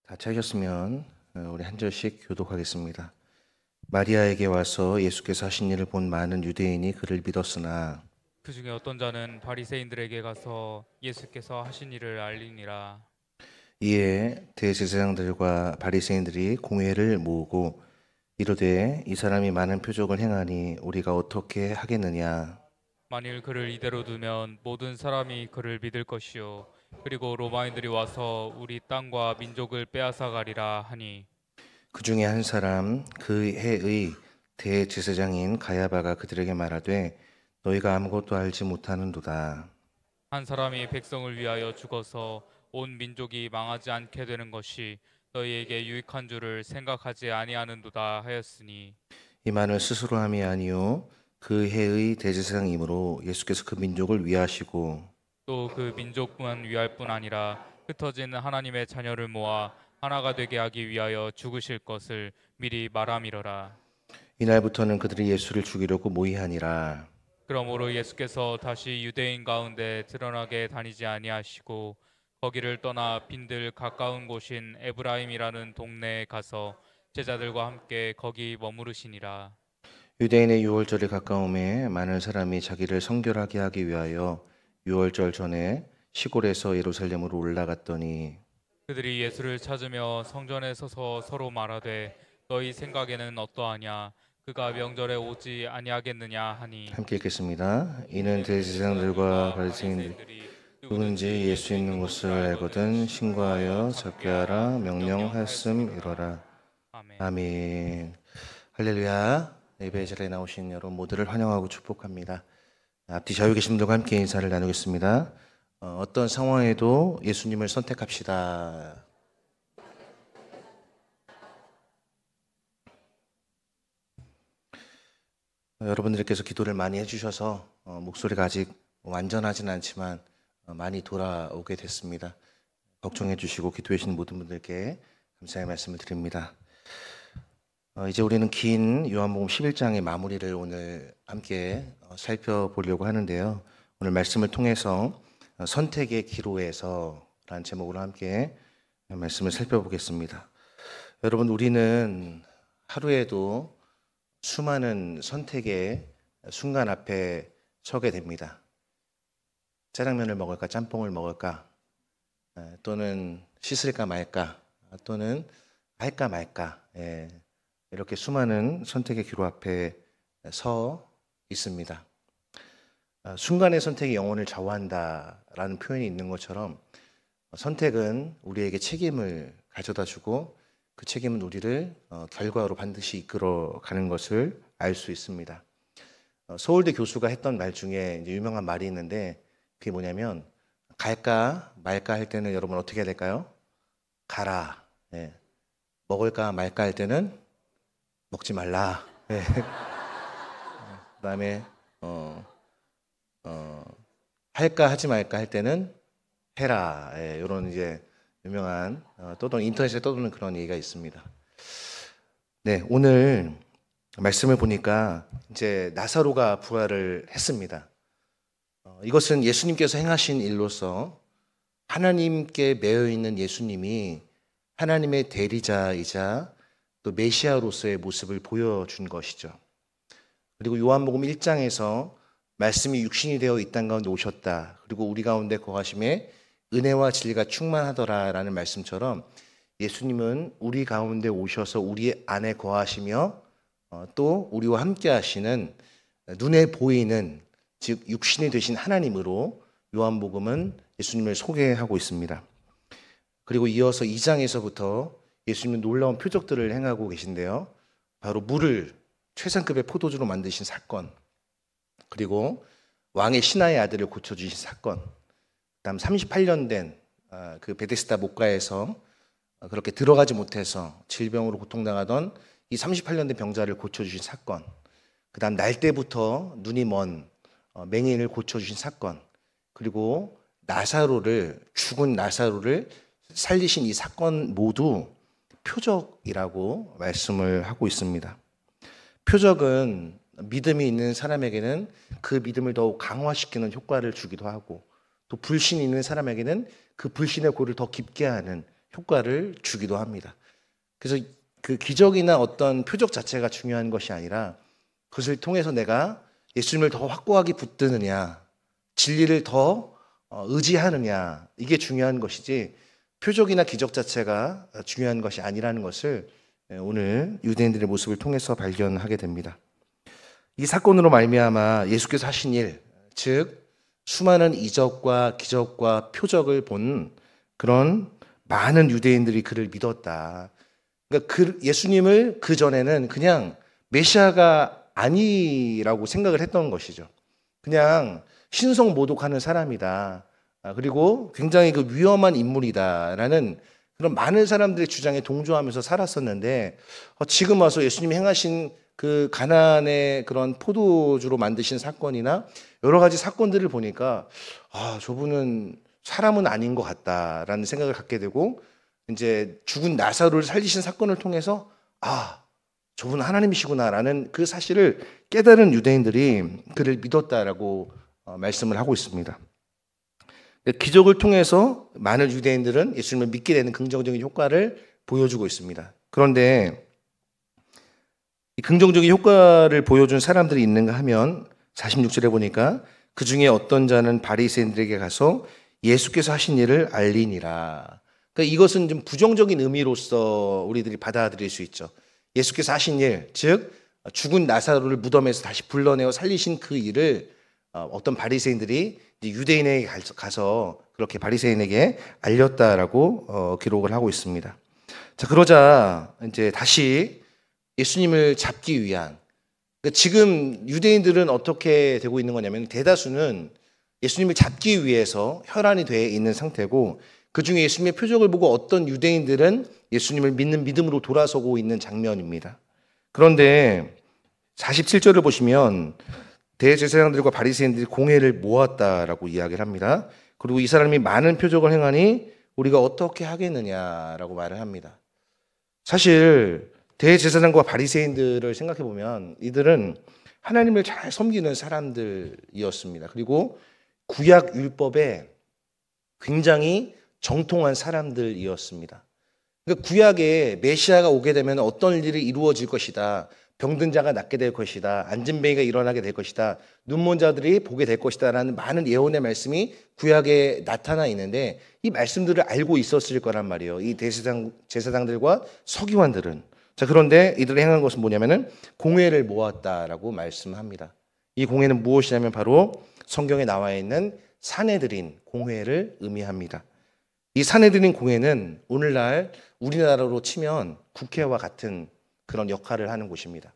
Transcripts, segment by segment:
다 찾으셨으면 우리 한 절씩 교독하겠습니다. 마리아에게 와서 예수께서 하신 일을 본 많은 유대인이 그를 믿었으나 그 중에 어떤 자는 바리새인들에게 가서 예수께서 하신 일을 알리니라. 이에 대제사장들과 바리새인들이 공회를 모으고 이르되 이 사람이 많은 표적을 행하니 우리가 어떻게 하겠느냐. 만일 그를 이대로 두면 모든 사람이 그를 믿을 것이요. 그리고 로마인들이 와서 우리 땅과 민족을 빼앗아 가리라 하니. 그 중에 한 사람 그 해의 대제사장인 가야바가 그들에게 말하되 너희가 아무것도 알지 못하는도다. 한 사람이 백성을 위하여 죽어서 온 민족이 망하지 않게 되는 것이 너희에게 유익한 줄을 생각하지 아니하는도다 하였으니. 이 말은 스스로 함이 아니요 그 해의 대제사장이므로 예수께서 그 민족을 위하시고 또 그 민족만 위할 뿐 아니라 흩어진 하나님의 자녀를 모아 하나가 되게 하기 위하여 죽으실 것을 미리 말함이러라. 이날부터는 그들이 예수를 죽이려고 모의하니라. 그러므로 예수께서 다시 유대인 가운데 드러나게 다니지 아니하시고 거기를 떠나 빈들 가까운 곳인 에브라임이라는 동네에 가서 제자들과 함께 거기 머무르시니라. 유대인의 유월절이 가까움에 많은 사람이 자기를 성결하게 하기 위하여 유월절 전에 시골에서 예루살렘으로 올라갔더니 그들이 예수를 찾으며 성전에 서서 서로 말하되 너희 생각에는 어떠하냐 그가 명절에 오지 아니하겠느냐 하니. 함께 읽겠습니다. 이는 이는 대제사장들과 대제사장들과 바리새인들 바리새인들이 누구든지 누구든지 예수 예수 있는 있는 곳을 곳을 알거든 알거든 신고하여 신고하여 잡게 잡게 하라 하라 명령하였음이로라. 명령하였음이로라. 아멘. 아멘. 할렐루야. 예배 자리에 나오신 여러분 모두를 환영하고 축복합니다. 앞뒤 좌우 계신 분들과 함께 인사를 나누겠습니다. 어떤 상황에도 예수님을 선택합시다. 여러분들께서 기도를 많이 해주셔서 목소리가 아직 완전하진 않지만 많이 돌아오게 됐습니다. 걱정해 주시고 기도해 주시는 모든 분들께 감사의 말씀을 드립니다. 이제 우리는 긴 요한복음 11장의 마무리를 오늘 함께 살펴보려고 하는데요. 오늘 말씀을 통해서 선택의 기로에서 라는 제목으로 함께 말씀을 살펴보겠습니다. 여러분, 우리는 하루에도 수많은 선택의 순간 앞에 서게 됩니다. 짜장면을 먹을까, 짬뽕을 먹을까, 또는 씻을까 말까, 또는 할까 말까, 이렇게 수많은 선택의 기로 앞에 서 있습니다. 순간의 선택이 영혼을 좌우한다라는 표현이 있는 것처럼 선택은 우리에게 책임을 가져다 주고 그 책임은 우리를 결과로 반드시 이끌어 가는 것을 알 수 있습니다. 서울대 교수가 했던 말 중에 이제 유명한 말이 있는데 그게 뭐냐면 갈까 말까 할 때는 여러분 어떻게 해야 될까요? 가라. 예. 먹을까 말까 할 때는 먹지 말라. 예. 그다음에 할까 하지 말까 할 때는 해라. 예, 이런 이제 유명한 떠도는 인터넷에 떠도는 그런 얘기가 있습니다. 네, 오늘 말씀을 보니까 이제 나사로가 부활을 했습니다. 이것은 예수님께서 행하신 일로서 하나님께 매여 있는 예수님이 하나님의 대리자이자 또 메시아로서의 모습을 보여준 것이죠. 그리고 요한복음 1장에서 말씀이 육신이 되어 이 땅 가운데 오셨다. 그리고 우리 가운데 거하심에 은혜와 진리가 충만하더라라는 말씀처럼 예수님은 우리 가운데 오셔서 우리 안에 거하시며 또 우리와 함께 하시는 눈에 보이는 즉 육신이 되신 하나님으로 요한복음은 예수님을 소개하고 있습니다. 그리고 이어서 2장에서부터 예수님은 놀라운 표적들을 행하고 계신데요. 바로 물을 최상급의 포도주로 만드신 사건, 그리고 왕의 신하의 아들을 고쳐주신 사건, 그다음 38년 된 그 베데스다 목가에서 그렇게 들어가지 못해서 질병으로 고통당하던 이 38년 된 병자를 고쳐주신 사건, 그다음 날 때부터 눈이 먼 맹인을 고쳐주신 사건, 그리고 죽은 나사로를 살리신 이 사건 모두 표적이라고 말씀을 하고 있습니다. 표적은 믿음이 있는 사람에게는 그 믿음을 더욱 강화시키는 효과를 주기도 하고 또 불신이 있는 사람에게는 그 불신의 골을 더 깊게 하는 효과를 주기도 합니다. 그래서 그 기적이나 어떤 표적 자체가 중요한 것이 아니라 그것을 통해서 내가 예수님을 더 확고하게 붙드느냐, 진리를 더 의지하느냐, 이게 중요한 것이지 표적이나 기적 자체가 중요한 것이 아니라는 것을 오늘 유대인들의 모습을 통해서 발견하게 됩니다. 이 사건으로 말미암아 예수께서 하신 일, 즉 수많은 이적과 기적과 표적을 본 그런 많은 유대인들이 그를 믿었다. 그러니까 예수님을 그 전에는 그냥 메시아가 아니라고 생각을 했던 것이죠. 그냥 신성모독하는 사람이다. 그리고 굉장히 그 위험한 인물이다라는 그런 많은 사람들의 주장에 동조하면서 살았었는데 지금 와서 예수님이 행하신 그 가나안의 그런 포도주로 만드신 사건이나 여러 가지 사건들을 보니까 저분은 사람은 아닌 것 같다라는 생각을 갖게 되고 이제 죽은 나사로를 살리신 사건을 통해서 저분은 하나님이시구나라는 그 사실을 깨달은 유대인들이 그를 믿었다라고 말씀을 하고 있습니다. 기적을 통해서 많은 유대인들은 예수님을 믿게 되는 긍정적인 효과를 보여주고 있습니다. 그런데 이 긍정적인 효과를 보여준 사람들이 있는가 하면 46절에 보니까 그 중에 어떤 자는 바리새인들에게 가서 예수께서 하신 일을 알리니라. 그러니까 이것은 좀 부정적인 의미로서 우리들이 받아들일 수 있죠. 예수께서 하신 일, 즉 죽은 나사로를 무덤에서 다시 불러내어 살리신 그 일을 어떤 바리새인들이 유대인에게 가서 그렇게 바리새인에게 알렸다라고 기록을 하고 있습니다. 자, 그러자 이제 다시 예수님을 잡기 위한, 그러니까 지금 유대인들은 어떻게 되고 있는 거냐면 대다수는 예수님을 잡기 위해서 혈안이 되어 있는 상태고 그 중에 예수님의 표적을 보고 어떤 유대인들은 예수님을 믿는 믿음으로 돌아서고 있는 장면입니다. 그런데 47절을 보시면 대제사장들과 바리새인들이 공회를 모았다라고 이야기를 합니다. 그리고 이 사람이 많은 표적을 행하니 우리가 어떻게 하겠느냐라고 말을 합니다. 사실 대제사장과 바리새인들을 생각해 보면 이들은 하나님을 잘 섬기는 사람들이었습니다. 그리고 구약 율법에 굉장히 정통한 사람들이었습니다. 그러니까 구약에 메시아가 오게 되면 어떤 일이 이루어질 것이다. 병든 자가 낫게 될 것이다. 안진뱅이가 일어나게 될 것이다. 눈먼 자들이 보게 될 것이다. 라는 많은 예언의 말씀이 구약에 나타나 있는데 이 말씀들을 알고 있었을 거란 말이에요. 이 제사장들과 서기관들은. 자, 그런데 이들이 행한 것은 뭐냐면은 공회를 모았다라고 말씀합니다. 이 공회는 무엇이냐면 바로 성경에 나와 있는 산헤드린 공회를 의미합니다. 이 산헤드린 공회는 오늘날 우리나라로 치면 국회와 같은 그런 역할을 하는 곳입니다.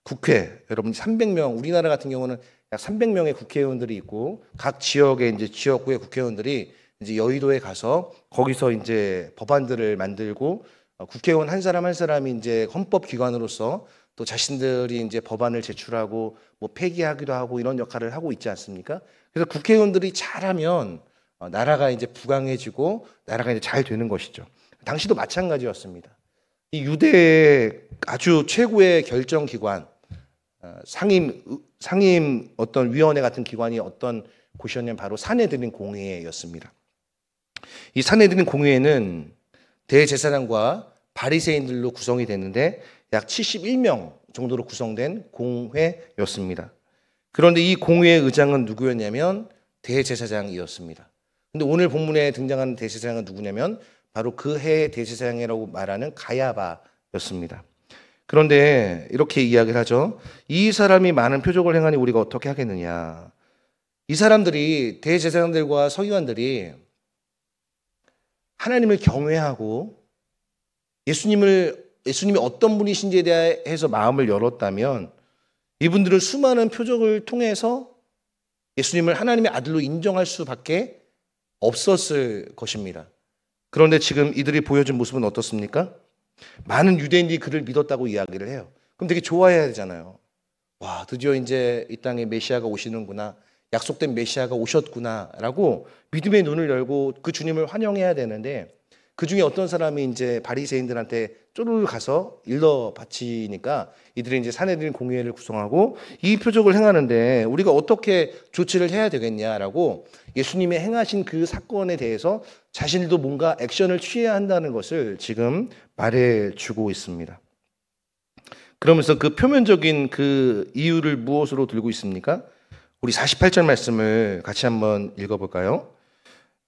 국회, 여러분 300명, 우리나라 같은 경우는 약 300명의 국회의원들이 있고 각 지역의 이제 지역구의 국회의원들이 이제 여의도에 가서 거기서 이제 법안들을 만들고 국회의원 한 사람 한 사람이 이제 헌법기관으로서 또 자신들이 이제 법안을 제출하고 뭐 폐기하기도 하고 이런 역할을 하고 있지 않습니까? 그래서 국회의원들이 잘하면 나라가 이제 부강해지고 나라가 이제 잘 되는 것이죠. 당시도 마찬가지였습니다. 이 유대의 아주 최고의 결정기관, 상임 어떤 위원회 같은 기관이 어떤 곳이었냐면 바로 산헤드린 공회였습니다. 이 산헤드린 공회는 대제사장과 바리새인들로 구성이 됐는데 약 71명 정도로 구성된 공회였습니다. 그런데 이 공회의 의장은 누구였냐면 대제사장이었습니다. 근데 오늘 본문에 등장하는 대제사장은 누구냐면 바로 그 해의 대제사장이라고 말하는 가야바였습니다. 그런데 이렇게 이야기를 하죠. 이 사람이 많은 표적을 행하니 우리가 어떻게 하겠느냐. 이 사람들이 대제사장들과 서기관들이 하나님을 경외하고 예수님이 어떤 분이신지에 대해서 마음을 열었다면 이분들은 수많은 표적을 통해서 예수님을 하나님의 아들로 인정할 수밖에 없었을 것입니다. 그런데 지금 이들이 보여준 모습은 어떻습니까? 많은 유대인들이 그를 믿었다고 이야기를 해요. 그럼 되게 좋아해야 되잖아요. 와, 드디어 이제 이 땅에 메시아가 오시는구나. 약속된 메시아가 오셨구나라고 믿음의 눈을 열고 그 주님을 환영해야 되는데 그 중에 어떤 사람이 이제 바리새인들한테 쪼르르 가서 일러 바치니까 이들이 이제 사내들인 공회를 구성하고 이 표적을 행하는데 우리가 어떻게 조치를 해야 되겠냐라고 예수님이 행하신 그 사건에 대해서 자신들도 뭔가 액션을 취해야 한다는 것을 지금 말해주고 있습니다. 그러면서 그 표면적인 그 이유를 무엇으로 들고 있습니까? 우리 48절 말씀을 같이 한번 읽어볼까요?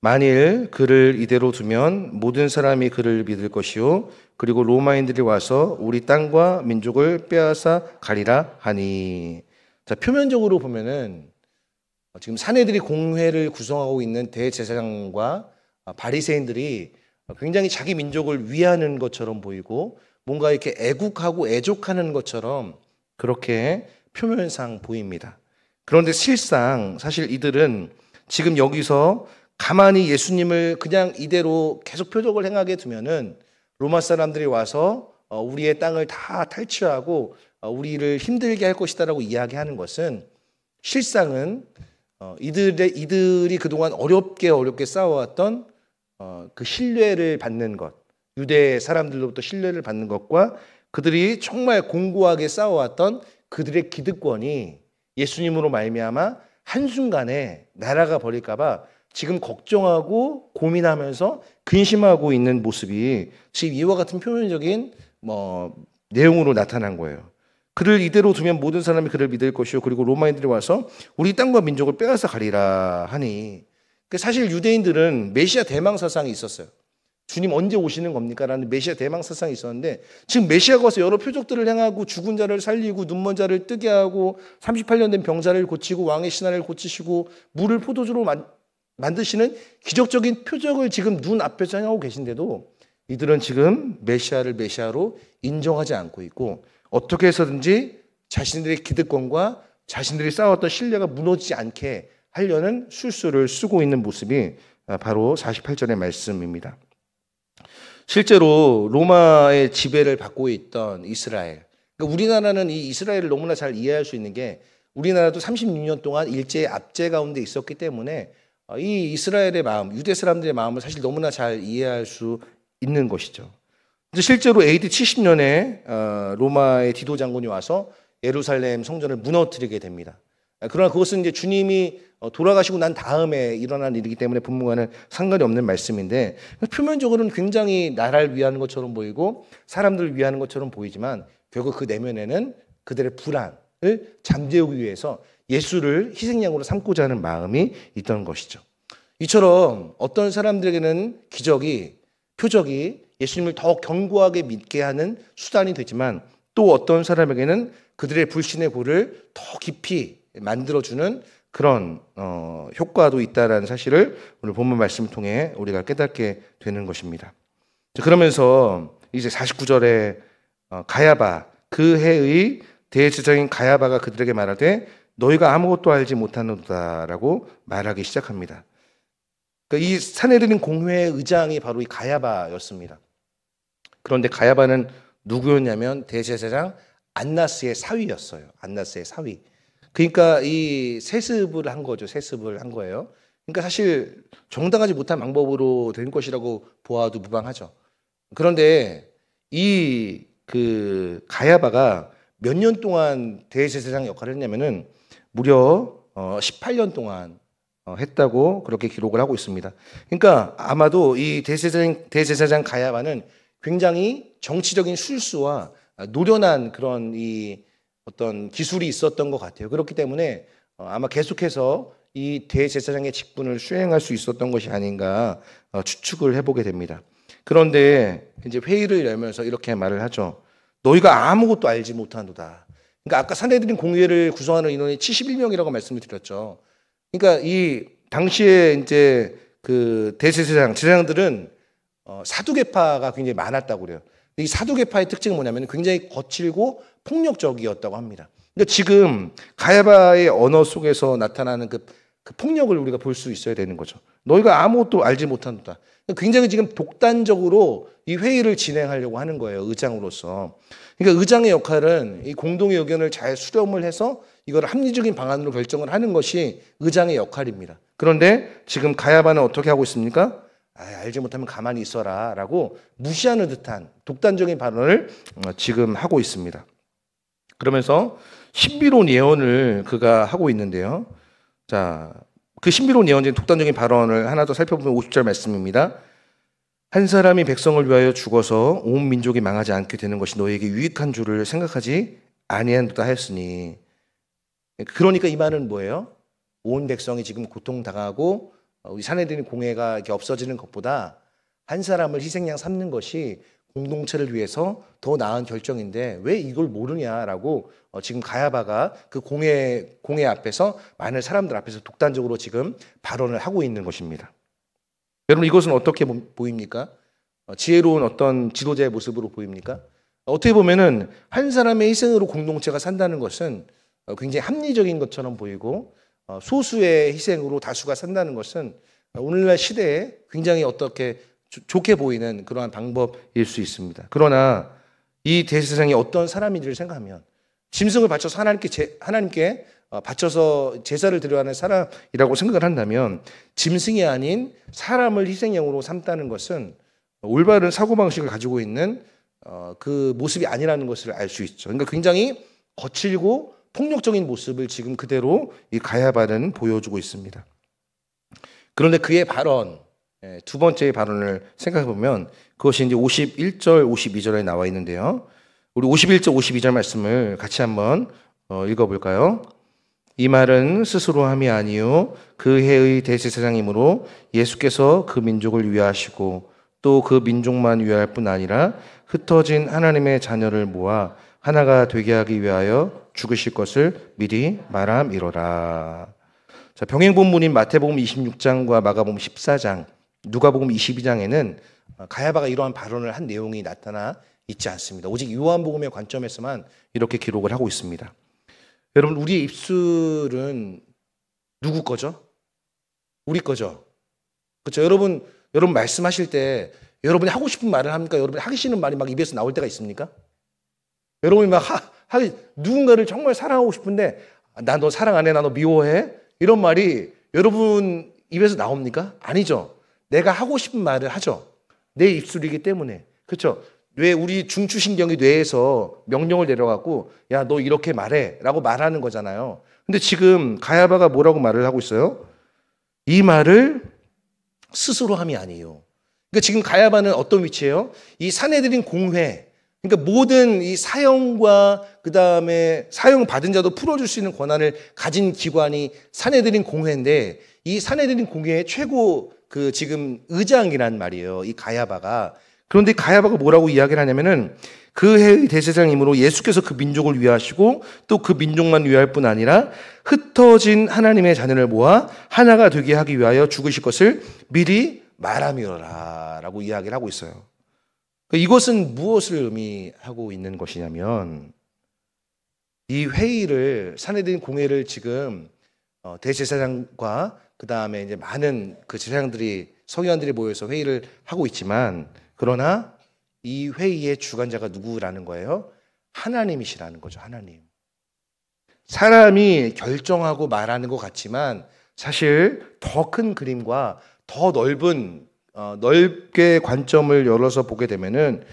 만일 그를 이대로 두면 모든 사람이 그를 믿을 것이요 그리고 로마인들이 와서 우리 땅과 민족을 빼앗아 가리라 하니. 자, 표면적으로 보면은 지금 사내들이 공회를 구성하고 있는 대제사장과 바리새인들이 굉장히 자기 민족을 위하는 것처럼 보이고 뭔가 이렇게 애국하고 애족하는 것처럼 그렇게 표면상 보입니다. 그런데 실상 사실 이들은 지금 여기서 가만히 예수님을 그냥 이대로 계속 표적을 행하게 두면은 로마 사람들이 와서 우리의 땅을 다 탈취하고 우리를 힘들게 할 것이다라고 이야기하는 것은 실상은 이들이 그동안 어렵게 쌓아왔던 그 신뢰를 받는 것, 유대 사람들로부터 신뢰를 받는 것과 그들이 정말 공고하게 쌓아왔던 그들의 기득권이 예수님으로 말미암아 한순간에 날아가 버릴까 봐 지금 걱정하고 고민하면서 근심하고 있는 모습이 지금 이와 같은 표면적인 내용으로 나타난 거예요. 그를 이대로 두면 모든 사람이 그를 믿을 것이요 그리고 로마인들이 와서 우리 땅과 민족을 빼앗아 가리라 하니. 사실 유대인들은 메시아 대망 사상이 있었어요. 주님 언제 오시는 겁니까? 라는 메시아 대망 사상이 있었는데 지금 메시아가 와서 여러 표적들을 행하고 죽은 자를 살리고 눈먼 자를 뜨게 하고 38년 된 병자를 고치고 왕의 신하를 고치시고 물을 포도주로 만드시는 기적적인 표적을 지금 눈앞에서 행하고 계신데도 이들은 지금 메시아를 메시아로 인정하지 않고 있고 어떻게 해서든지 자신들의 기득권과 자신들이 쌓았던 신뢰가 무너지지 않게 하려는 술수를 쓰고 있는 모습이 바로 48절의 말씀입니다. 실제로 로마의 지배를 받고 있던 이스라엘, 그러니까 우리나라는 이 이스라엘을 너무나 잘 이해할 수 있는 게 우리나라도 36년 동안 일제의 압제 가운데 있었기 때문에 이 이스라엘의 마음, 유대 사람들의 마음을 사실 너무나 잘 이해할 수 있는 것이죠. 실제로 AD 70년에 로마의 디도 장군이 와서 예루살렘 성전을 무너뜨리게 됩니다. 그러나 그것은 이제 주님이 돌아가시고 난 다음에 일어난 일이기 때문에 본문과는 상관이 없는 말씀인데 표면적으로는 굉장히 나라를 위하는 것처럼 보이고 사람들을 위하는 것처럼 보이지만 결국 그 내면에는 그들의 불안을 잠재우기 위해서 예수를 희생양으로 삼고자 하는 마음이 있던 것이죠. 이처럼 어떤 사람들에게는 기적이, 표적이 예수님을 더 견고하게 믿게 하는 수단이 되지만 또 어떤 사람에게는 그들의 불신의 골을 더 깊이 만들어주는 그런 효과도 있다라는 사실을 오늘 본문 말씀을 통해 우리가 깨닫게 되는 것입니다. 그러면서 이제 49절에 가야바, 그 해의 대제사장인 가야바가 그들에게 말하되 너희가 아무것도 알지 못하노다라고 말하기 시작합니다. 그러니까 이 산헤드린 공회의 의장이 바로 이 가야바였습니다. 그런데 가야바는 누구였냐면 대제사장 안나스의 사위였어요. 안나스의 사위. 그러니까 이 세습을 한 거죠. 세습을 한 거예요. 그러니까 사실 정당하지 못한 방법으로 된 것이라고 보아도 무방하죠. 그런데 이 그 가야바가 몇 년 동안 대제사장 역할을 했냐면은 무려 18년 동안 했다고 그렇게 기록을 하고 있습니다. 그러니까 아마도 이 대제사장 가야바는 굉장히 정치적인 술수와 노련한 그런 이 어떤 기술이 있었던 것 같아요. 그렇기 때문에 아마 계속해서 이 대제사장의 직분을 수행할 수 있었던 것이 아닌가 추측을 해보게 됩니다. 그런데 이제 회의를 열면서 이렇게 말을 하죠. 너희가 아무것도 알지 못하노다. 그러니까 아까 산헤드린 공회를 구성하는 인원이 71명이라고 말씀을 드렸죠. 그러니까 이 당시에 이제 그 제사장들은 사두개파가 굉장히 많았다고 그래요. 이 사두개파의 특징은 뭐냐면 굉장히 거칠고 폭력적이었다고 합니다. 그러니까 지금 가야바의 언어 속에서 나타나는 그 폭력을 우리가 볼 수 있어야 되는 거죠. 너희가 아무것도 알지 못한다. 굉장히 지금 독단적으로 이 회의를 진행하려고 하는 거예요. 의장으로서. 그러니까 의장의 역할은 이 공동의 의견을 잘 수렴을 해서 이걸 합리적인 방안으로 결정을 하는 것이 의장의 역할입니다. 그런데 지금 가야바는 어떻게 하고 있습니까? 알지 못하면 가만히 있어라라고 무시하는 듯한 독단적인 발언을 지금 하고 있습니다. 그러면서 신비로운 예언을 그가 하고 있는데요. 자, 그 신비로운 예언적인 독단적인 발언을 하나 더 살펴보면 50절 말씀입니다. 한 사람이 백성을 위하여 죽어서 온 민족이 망하지 않게 되는 것이 너에게 유익한 줄을 생각하지 아니한다 하였으니, 그러니까 이 말은 뭐예요? 온 백성이 지금 고통당하고 우리 사내들인 공회가 이렇게 없어지는 것보다 한 사람을 희생양 삼는 것이 공동체를 위해서 더 나은 결정인데 왜 이걸 모르냐라고 지금 가야바가 그 공회 앞에서 많은 사람들 앞에서 독단적으로 지금 발언을 하고 있는 것입니다. 여러분, 이것은 어떻게 보입니까? 지혜로운 어떤 지도자의 모습으로 보입니까? 어떻게 보면은 한 사람의 희생으로 공동체가 산다는 것은 굉장히 합리적인 것처럼 보이고, 소수의 희생으로 다수가 산다는 것은 오늘날 시대에 굉장히 어떻게 좋게 보이는 그러한 방법일 수 있습니다. 그러나 이 대세상에 어떤 사람인지를 생각하면 짐승을 바쳐서 하나님께 바쳐서 제사를 드려야 하는 사람이라고 생각을 한다면 짐승이 아닌 사람을 희생양으로 삼다는 것은 올바른 사고방식을 가지고 있는 그 모습이 아니라는 것을 알 수 있죠. 그러니까 굉장히 거칠고 폭력적인 모습을 지금 그대로 이 가야바는 보여주고 있습니다. 그런데 그의 발언, 두 번째의 발언을 생각해 보면 그것이 이제 51절, 52절에 나와 있는데요. 우리 51절, 52절 말씀을 같이 한번 읽어볼까요? 이 말은 스스로 함이 아니요 그 해의 대제사장이므로 예수께서 그 민족을 위하시고 또 그 민족만 위할 뿐 아니라 흩어진 하나님의 자녀를 모아 하나가 되게 하기 위하여 죽으실 것을 미리 말함이로라. 자, 병행 본문인 마태복음 26장과 마가복음 14장, 누가복음 22장에는 가야바가 이러한 발언을 한 내용이 나타나 있지 않습니다. 오직 요한복음의 관점에서만 이렇게 기록을 하고 있습니다. 여러분, 우리의 입술은 누구 거죠? 우리 거죠. 그렇죠? 여러분 말씀하실 때 여러분이 하고 싶은 말을 합니까? 여러분이 하기 싫은 말이 막 입에서 나올 때가 있습니까? 여러분이 막 누군가를 정말 사랑하고 싶은데 나 너 사랑 안 해? 나 너 미워해? 이런 말이 여러분 입에서 나옵니까? 아니죠. 내가 하고 싶은 말을 하죠. 내 입술이기 때문에. 그렇죠? 우리 중추신경이 뇌에서 명령을 내려갖고 야, 너 이렇게 말해 라고 말하는 거잖아요. 근데 지금 가야바가 뭐라고 말을 하고 있어요? 이 말을 스스로 함이 아니에요. 그러니까 지금 가야바는 어떤 위치예요? 이 사내들인 공회, 그러니까 모든 이 사형과 그 다음에 사형 받은 자도 풀어줄 수 있는 권한을 가진 기관이 사내들인 공회인데, 이 사내들인 공회의 최고 그 지금 의장이란 말이에요, 이 가야바가. 그런데 가야바가 뭐라고 이야기를 하냐면은 그 해의 대제사장이므로 예수께서 그 민족을 위하시고 또 그 민족만 위할 뿐 아니라 흩어진 하나님의 자녀를 모아 하나가 되게 하기 위하여 죽으실 것을 미리 말함이로라 라고 이야기를 하고 있어요. 이것은 무엇을 의미하고 있는 것이냐면, 이 회의를, 사내들인 공회를 지금 대제사장과 그 다음에 이제 많은 그 제사장들이, 서기관들이 모여서 회의를 하고 있지만, 그러나 이 회의의 주관자가 누구라는 거예요? 하나님이시라는 거죠. 하나님. 사람이 결정하고 말하는 것 같지만 사실 더 큰 그림과 더 넓게 관점을 열어서 보게 되면은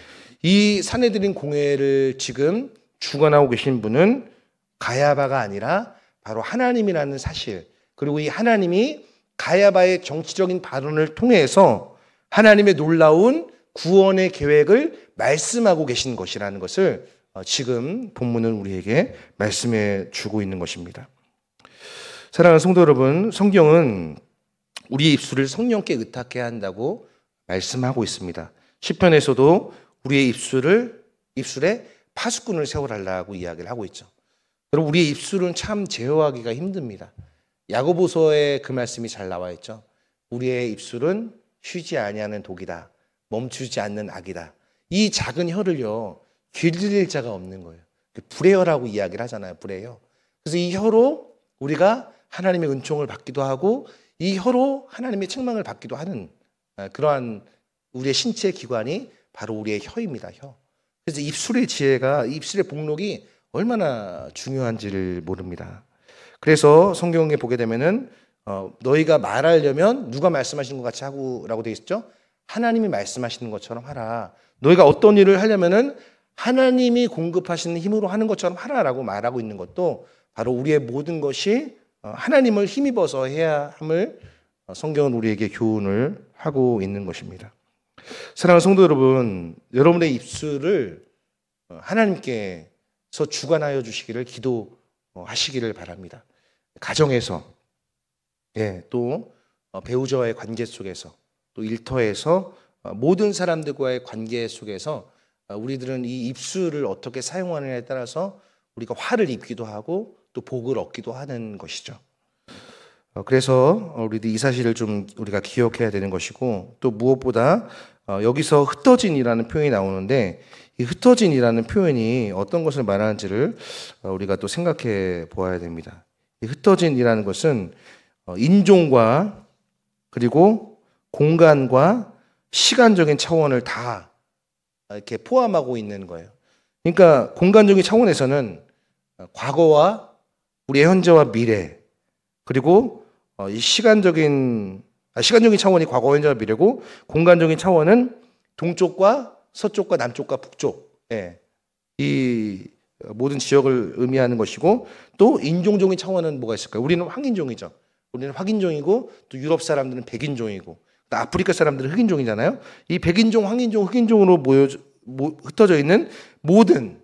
이 사내들인 공회를 지금 주관하고 계신 분은 가야바가 아니라 바로 하나님이라는 사실, 그리고 이 하나님이 가야바의 정치적인 발언을 통해서 하나님의 놀라운 구원의 계획을 말씀하고 계신 것이라는 것을 지금 본문은 우리에게 말씀해 주고 있는 것입니다. 사랑하는 성도 여러분, 성경은 우리의 입술을 성령께 의탁해야 한다고 말씀하고 있습니다. 시편에서도 우리의 입술에 파수꾼을 세워달라고 이야기를 하고 있죠. 여러분, 우리의 입술은 참 제어하기가 힘듭니다. 야고보서에 그 말씀이 잘 나와 있죠. 우리의 입술은 쉬지 아니하는 독이다. 멈추지 않는 악이다. 이 작은 혀를요, 길들일 자가 없는 거예요. 불의 혀라고 이야기를 하잖아요. 불의 혀. 그래서 이 혀로 우리가 하나님의 은총을 받기도 하고 이 혀로 하나님의 책망을 받기도 하는 그러한 우리의 신체 기관이 바로 우리의 혀입니다. 혀. 그래서 입술의 지혜가, 입술의 복록이 얼마나 중요한지를 모릅니다. 그래서 성경에 보게 되면은 너희가 말하려면 누가 말씀하신 것 같이 하고라고 되어 있죠? 하나님이 말씀하시는 것처럼 하라. 너희가 어떤 일을 하려면은 하나님이 공급하시는 힘으로 하는 것처럼 하라라고 말하고 있는 것도 바로 우리의 모든 것이 하나님을 힘입어서 해야 함을 성경은 우리에게 교훈을 하고 있는 것입니다. 사랑하는 성도 여러분, 여러분의 입술을 하나님께서 주관하여 주시기를 기도하시기를 바랍니다. 가정에서, 또 배우자와의 관계 속에서, 또 일터에서 모든 사람들과의 관계 속에서 우리들은 이 입술을 어떻게 사용하느냐에 따라서 우리가 화를 입기도 하고 또 복을 얻기도 하는 것이죠. 그래서 우리들 이 사실을 좀 우리가 기억해야 되는 것이고, 또 무엇보다 여기서 흩어진이라는 표현이 나오는데 이 흩어진이라는 표현이 어떤 것을 말하는지를 우리가 또 생각해 보아야 됩니다. 이 흩어진이라는 것은 인종과 그리고 공간과 시간적인 차원을 다 이렇게 포함하고 있는 거예요. 그러니까 공간적인 차원에서는 과거와 우리의 현재와 미래, 그리고 이 시간적인 차원이 과거, 현재와 미래고, 공간적인 차원은 동쪽과 서쪽과 남쪽과 북쪽, 이 모든 지역을 의미하는 것이고, 또 인종적인 차원은 뭐가 있을까요? 우리는 황인종이죠. 우리는 황인종이고, 또 유럽 사람들은 백인종이고, 또 아프리카 사람들은 흑인종이잖아요. 이 백인종, 황인종, 흑인종으로 흩어져 있는 모든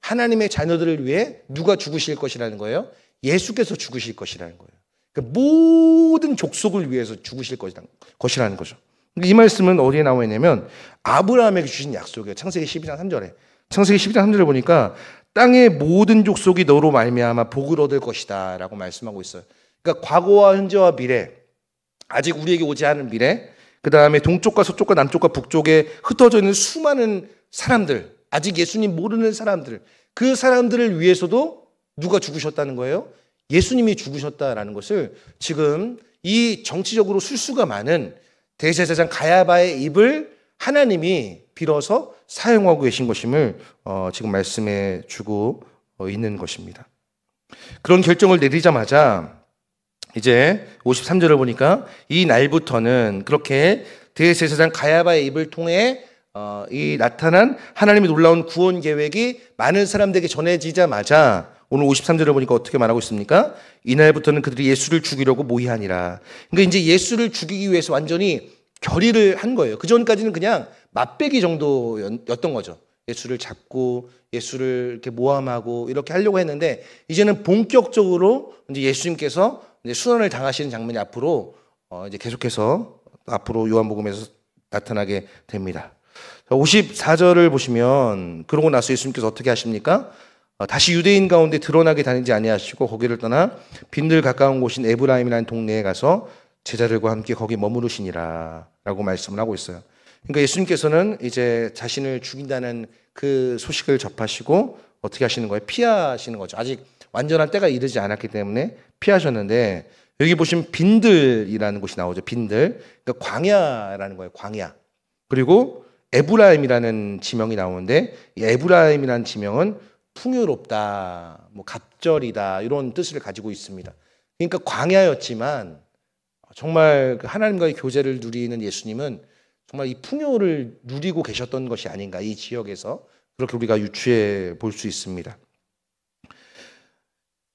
하나님의 자녀들을 위해 누가 죽으실 것이라는 거예요? 예수께서 죽으실 것이라는 거예요. 그러니까 모든 족속을 위해서 죽으실 것이라는 거죠. 이 말씀은 어디에 나와 있냐면 아브라함에게 주신 약속이에요. 창세기 12장 3절에. 창세기 12장 3절을 보니까 땅의 모든 족속이 너로 말미암아 복을 얻을 것이다 라고 말씀하고 있어요. 그러니까 과거와 현재와 미래, 아직 우리에게 오지 않은 미래, 그 다음에 동쪽과 서쪽과 남쪽과 북쪽에 흩어져 있는 수많은 사람들, 아직 예수님 모르는 사람들, 그 사람들을 위해서도 누가 죽으셨다는 거예요? 예수님이 죽으셨다라는 것을 지금 이 정치적으로 술수가 많은 대제사장 가야바의 입을 하나님이 빌어서 사용하고 계신 것임을 지금 말씀해 주고 있는 것입니다. 그런 결정을 내리자마자 이제 53절을 보니까 이 날부터는 그렇게 대제사장 가야바의 입을 통해 이 나타난 하나님의 놀라운 구원 계획이 많은 사람들에게 전해지자마자 오늘 53절을 보니까 어떻게 말하고 있습니까? 이날부터는 그들이 예수를 죽이려고 모의하니라. 그러니까 이제 예수를 죽이기 위해서 완전히 결의를 한 거예요. 그 전까지는 그냥 맛배기 정도였던 거죠. 예수를 잡고 예수를 이렇게 모함하고 이렇게 하려고 했는데 이제는 본격적으로 이제 예수님께서 이제 순환을 당하시는 장면이 앞으로 이제 계속해서 앞으로 요한복음에서 나타나게 됩니다. 54절을 보시면 그러고 나서 예수님께서 어떻게 하십니까? 다시 유대인 가운데 드러나게 다니지 아니하시고 거기를 떠나 빈들 가까운 곳인 에브라임이라는 동네에 가서 제자들과 함께 거기 머무르시니라 라고 말씀을 하고 있어요. 그러니까 예수님께서는 이제 자신을 죽인다는 그 소식을 접하시고 어떻게 하시는 거예요? 피하시는 거죠. 아직 완전한 때가 이르지 않았기 때문에 피하셨는데 여기 보시면 빈들이라는 곳이 나오죠. 빈들. 그러니까 광야라는 거예요. 광야. 그리고 에브라임이라는 지명이 나오는데 이 에브라임이라는 지명은 풍요롭다, 뭐 갑절이다 이런 뜻을 가지고 있습니다. 그러니까 광야였지만 정말 하나님과의 교제를 누리는 예수님은 정말 이 풍요를 누리고 계셨던 것이 아닌가, 이 지역에서 그렇게 우리가 유추해 볼 수 있습니다.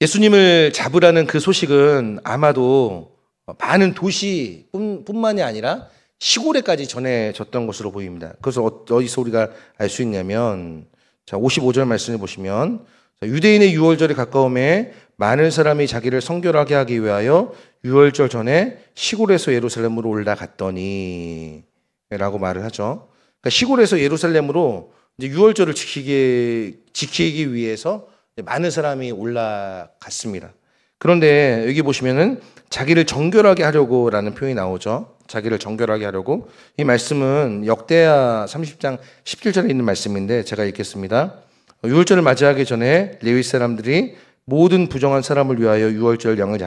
예수님을 잡으라는 그 소식은 아마도 많은 도시뿐만이 아니라 시골에까지 전해졌던 것으로 보입니다. 그래서 어디서 우리가 알 수 있냐면 자, 55절 말씀을 보시면 유대인의 유월절이 가까움에 많은 사람이 자기를 성결하게 하기 위하여 유월절 전에 시골에서 예루살렘으로 올라갔더니 라고 말을 하죠. 그러니까 시골에서 예루살렘으로 이제 유월절을 지키기 위해서 많은 사람이 올라갔습니다. 그런데 여기 보시면은 자기를 정결하게 하려고라는 표현이 나오죠. 자기를 정결하게 하려고. 이 말씀은 역대하 30장 17절에 있는 말씀인데 제가 읽겠습니다. 유월절을 맞이하기 전에 레위 사람들이 모든 부정한 사람을 위하여 유월절 양을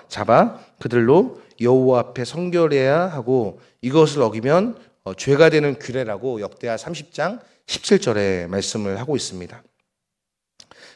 잡아 그들로 여호와 앞에 성결해야 하고 이것을 어기면 죄가 되는 규례라고 역대하 30장 17절에 말씀을 하고 있습니다.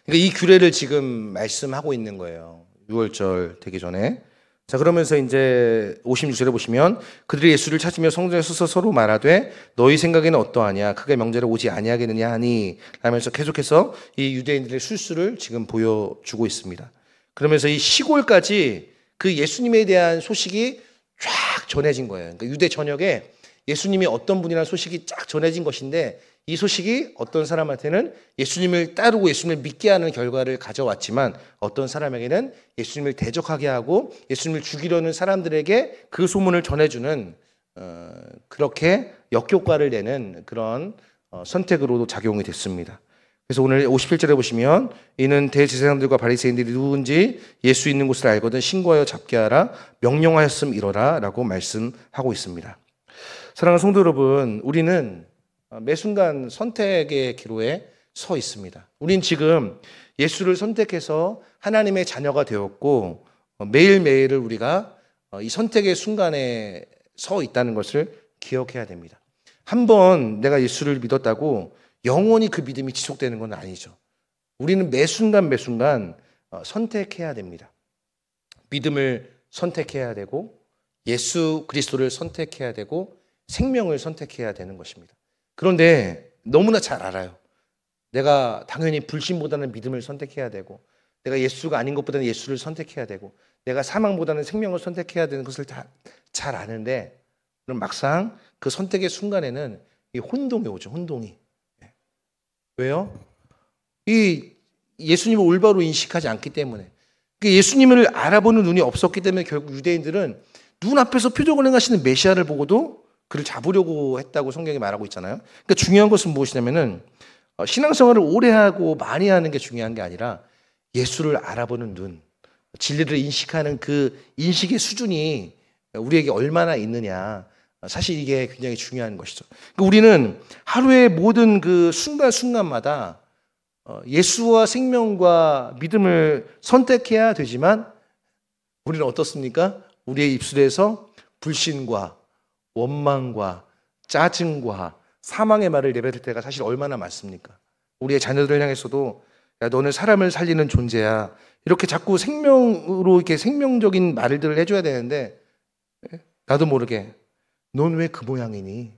그러니까 이 규례를 지금 말씀하고 있는 거예요. 유월절 되기 전에. 자, 그러면서 이제 56절에 보시면 그들이 예수를 찾으며 성전에 서서 서로 말하되 너희 생각에는 어떠하냐 크게 명절에 오지 아니하겠느냐 하니 라면서 계속해서 이 유대인들의 술수를 지금 보여주고 있습니다. 그러면서 이 시골까지 그 예수님에 대한 소식이 쫙 전해진 거예요. 그러니까 유대 전역에 예수님이 어떤 분이라는 소식이 쫙 전해진 것인데 이 소식이 어떤 사람한테는 예수님을 따르고 예수님을 믿게 하는 결과를 가져왔지만 어떤 사람에게는 예수님을 대적하게 하고 예수님을 죽이려는 사람들에게 그 소문을 전해주는 그렇게 역효과를 내는 그런 선택으로도 작용이 됐습니다. 그래서 오늘 57절에 보시면 이는 대제사장들과 바리새인들이 누군지 예수 있는 곳을 알거든 신고하여 잡게 하라 명령하였음 이러라 라고 말씀하고 있습니다. 사랑하는 성도 여러분, 우리는 매 순간 선택의 기로에 서 있습니다. 우린 지금 예수를 선택해서 하나님의 자녀가 되었고 매일매일을 우리가 이 선택의 순간에 서 있다는 것을 기억해야 됩니다. 한번 내가 예수를 믿었다고 영원히 그 믿음이 지속되는 건 아니죠. 우리는 매 순간 매 순간 선택해야 됩니다. 믿음을 선택해야 되고 예수 그리스도를 선택해야 되고 생명을 선택해야 되는 것입니다. 그런데 너무나 잘 알아요. 내가 당연히 불신보다는 믿음을 선택해야 되고 내가 예수가 아닌 것보다는 예수를 선택해야 되고 내가 사망보다는 생명을 선택해야 되는 것을 다 잘 아는데 그럼 막상 그 선택의 순간에는 이 혼동이 오죠. 혼동이. 왜요? 이 예수님을 올바로 인식하지 않기 때문에 예수님을 알아보는 눈이 없었기 때문에 결국 유대인들은 눈앞에서 표적을 행하시는 메시아를 보고도 그를 잡으려고 했다고 성경이 말하고 있잖아요. 그러니까 중요한 것은 무엇이냐면은 신앙생활을 오래 하고 많이 하는 게 중요한 게 아니라 예수를 알아보는 눈, 진리를 인식하는 그 인식의 수준이 우리에게 얼마나 있느냐. 사실 이게 굉장히 중요한 것이죠. 그러니까 우리는 하루의 모든 그 순간순간마다 예수와 생명과 믿음을 선택해야 되지만 우리는 어떻습니까? 우리의 입술에서 불신과 원망과 짜증과 사망의 말을 내뱉을 때가 사실 얼마나 많습니까? 우리의 자녀들을 향해서도 야, 너는 사람을 살리는 존재야. 이렇게 자꾸 생명으로 이렇게 생명적인 말들을 해줘야 되는데 나도 모르게 넌 왜 그 모양이니?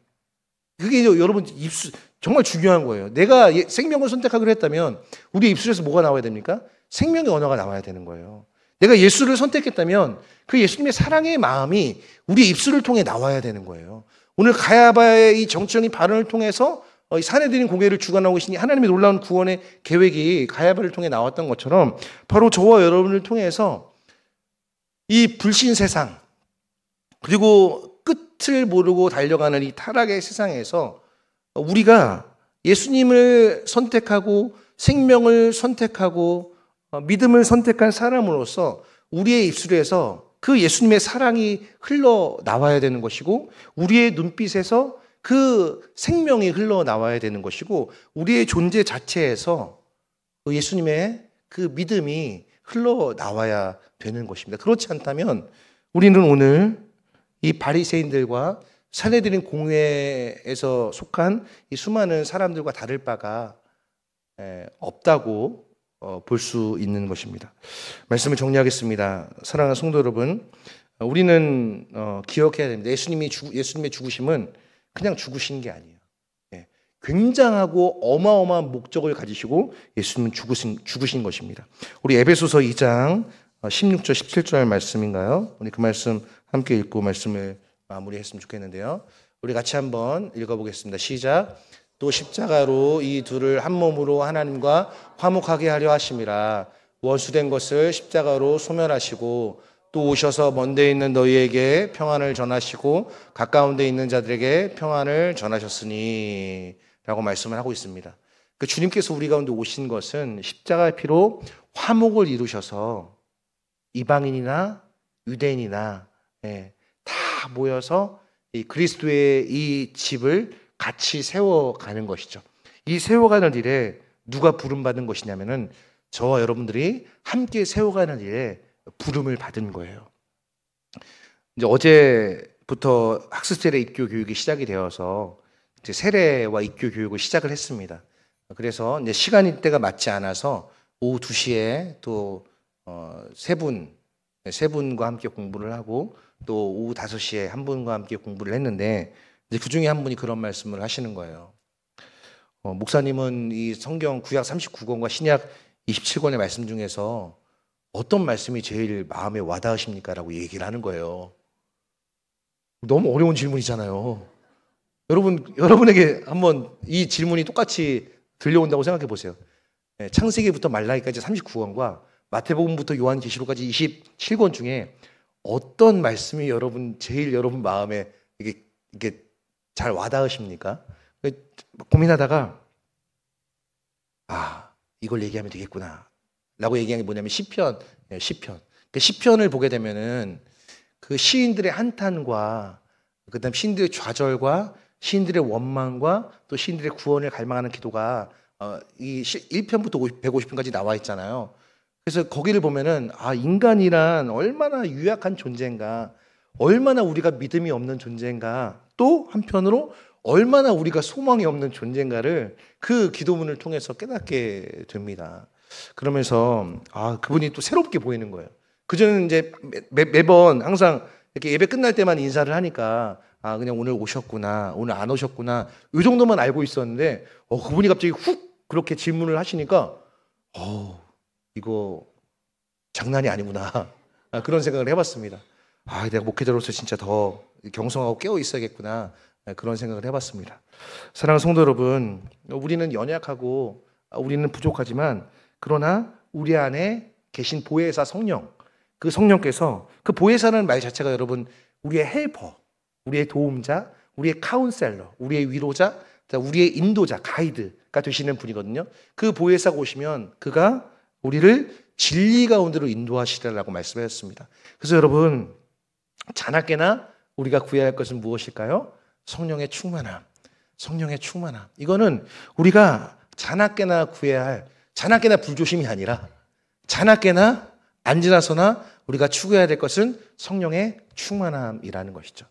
그게 여러분 입술 정말 중요한 거예요. 내가 생명을 선택하기로 했다면 우리 입술에서 뭐가 나와야 됩니까? 생명의 언어가 나와야 되는 거예요. 내가 예수를 선택했다면 그 예수님의 사랑의 마음이 우리 입술을 통해 나와야 되는 거예요. 오늘 가야바의 이 정치적인 발언을 통해서 사내들인 고개를 주관하고 계신 하나님의 놀라운 구원의 계획이 가야바를 통해 나왔던 것처럼 바로 저와 여러분을 통해서 이 불신 세상 그리고 끝을 모르고 달려가는 이 타락의 세상에서 우리가 예수님을 선택하고 생명을 선택하고 믿음을 선택한 사람으로서 우리의 입술에서 그 예수님의 사랑이 흘러나와야 되는 것이고 우리의 눈빛에서 그 생명이 흘러나와야 되는 것이고 우리의 존재 자체에서 예수님의 그 믿음이 흘러나와야 되는 것입니다. 그렇지 않다면 우리는 오늘 이 바리새인들과 사내들인 공회에서 속한 이 수많은 사람들과 다를 바가 없다고 볼 수 있는 것입니다. 말씀을 정리하겠습니다. 사랑하는 성도 여러분, 우리는 기억해야 됩니다. 예수님의 죽으심은 그냥 죽으신 게 아니에요. 굉장하고 어마어마한 목적을 가지시고 예수님은 죽으신 것입니다. 우리 에베소서 2장 16절 17절 말씀인가요? 우리 그 말씀 함께 읽고 말씀을 마무리했으면 좋겠는데요. 우리 같이 한번 읽어보겠습니다. 시작. 또 십자가로 이 둘을 한 몸으로 하나님과 화목하게 하려 하심이라. 원수된 것을 십자가로 소멸하시고 또 오셔서 먼데 있는 너희에게 평안을 전하시고 가까운 데 있는 자들에게 평안을 전하셨으니 라고 말씀을 하고 있습니다. 그 주님께서 우리 가운데 오신 것은 십자가의 피로 화목을 이루셔서 이방인이나 유대인이나 다 모여서 이 그리스도의 이 집을 같이 세워가는 것이죠. 이 세워가는 일에 누가 부름받은 것이냐면은 저와 여러분들이 함께 세워가는 일에 부름을 받은 거예요. 이제 어제부터 학습제례 입교 교육이 시작이 되어서 이제 세례와 입교 교육을 시작을 했습니다. 그래서 이제 시간이 때가 맞지 않아서 오후 2시에 또 세 분 세 분과 함께 공부를 하고 또 오후 5시에 한 분과 함께 공부를 했는데 이제 그 중에 한 분이 그런 말씀을 하시는 거예요. 목사님은 이 성경 구약 39권과 신약 27권의 말씀 중에서 어떤 말씀이 제일 마음에 와닿으십니까? 라고 얘기를 하는 거예요. 너무 어려운 질문이잖아요. 여러분에게 한번 이 질문이 똑같이 들려온다고 생각해 보세요. 창세기부터 말라기까지 39권과 마태복음부터 요한계시록까지 27권 중에 어떤 말씀이 제일 여러분 마음에 이게 잘 와닿으십니까? 고민하다가 이걸 얘기하면 되겠구나 라고 얘기한 게 뭐냐면 시편. 그 시편을 보게 되면은 그 시인들의 한탄과 그다음 시인들의 좌절과 시인들의 원망과 또 시인들의 구원을 갈망하는 기도가 이 1편부터 150편까지 나와 있잖아요. 그래서 거기를 보면은 인간이란 얼마나 유약한 존재인가, 얼마나 우리가 믿음이 없는 존재인가, 또 한편으로 얼마나 우리가 소망이 없는 존재인가를 그 기도문을 통해서 깨닫게 됩니다. 그러면서 그분이 또 새롭게 보이는 거예요. 그전에는 이제 매번 항상 이렇게 예배 끝날 때만 인사를 하니까 그냥 오늘 오셨구나, 오늘 안 오셨구나 이 정도만 알고 있었는데 그분이 갑자기 훅 그렇게 질문을 하시니까 이거 장난이 아니구나 그런 생각을 해봤습니다. 내가 목회자로서 진짜 더 경성하고 깨어 있어야겠구나 그런 생각을 해봤습니다. 사랑하는 성도 여러분, 우리는 연약하고 우리는 부족하지만 그러나 우리 안에 계신 보혜사 성령, 그 성령께서, 그 보혜사라는 말 자체가 여러분 우리의 헬퍼, 우리의 도움자, 우리의 카운셀러, 우리의 위로자, 우리의 인도자, 가이드가 되시는 분이거든요. 그 보혜사가 오시면 그가 우리를 진리 가운데로 인도하시리라고 말씀하셨습니다. 그래서 여러분, 자나깨나 우리가 구해야 할 것은 무엇일까요? 성령의 충만함. 성령의 충만함. 이거는 우리가 자나깨나 구해야 할, 자나깨나 불조심이 아니라 자나깨나 안 지나서나 우리가 추구해야 될 것은 성령의 충만함이라는 것이죠.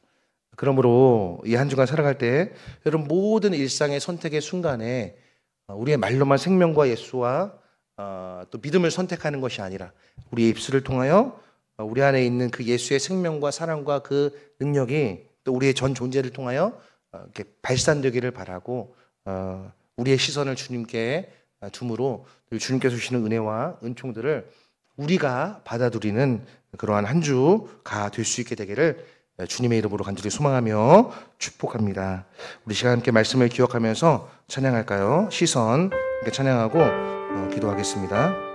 그러므로 이 한 주간 살아갈 때 여러분 모든 일상의 선택의 순간에 우리의 말로만 생명과 예수와 또 믿음을 선택하는 것이 아니라 우리의 입술을 통하여 우리 안에 있는 그 예수의 생명과 사랑과 그 능력이 또 우리의 전 존재를 통하여 이렇게 발산되기를 바라고 우리의 시선을 주님께 둠으로 주님께서 주시는 은혜와 은총들을 우리가 받아들이는 그러한 한 주가 될 수 있게 되기를 주님의 이름으로 간절히 소망하며 축복합니다. 우리 시간 함께 말씀을 기억하면서 찬양할까요? 시선 함께 찬양하고 기도하겠습니다.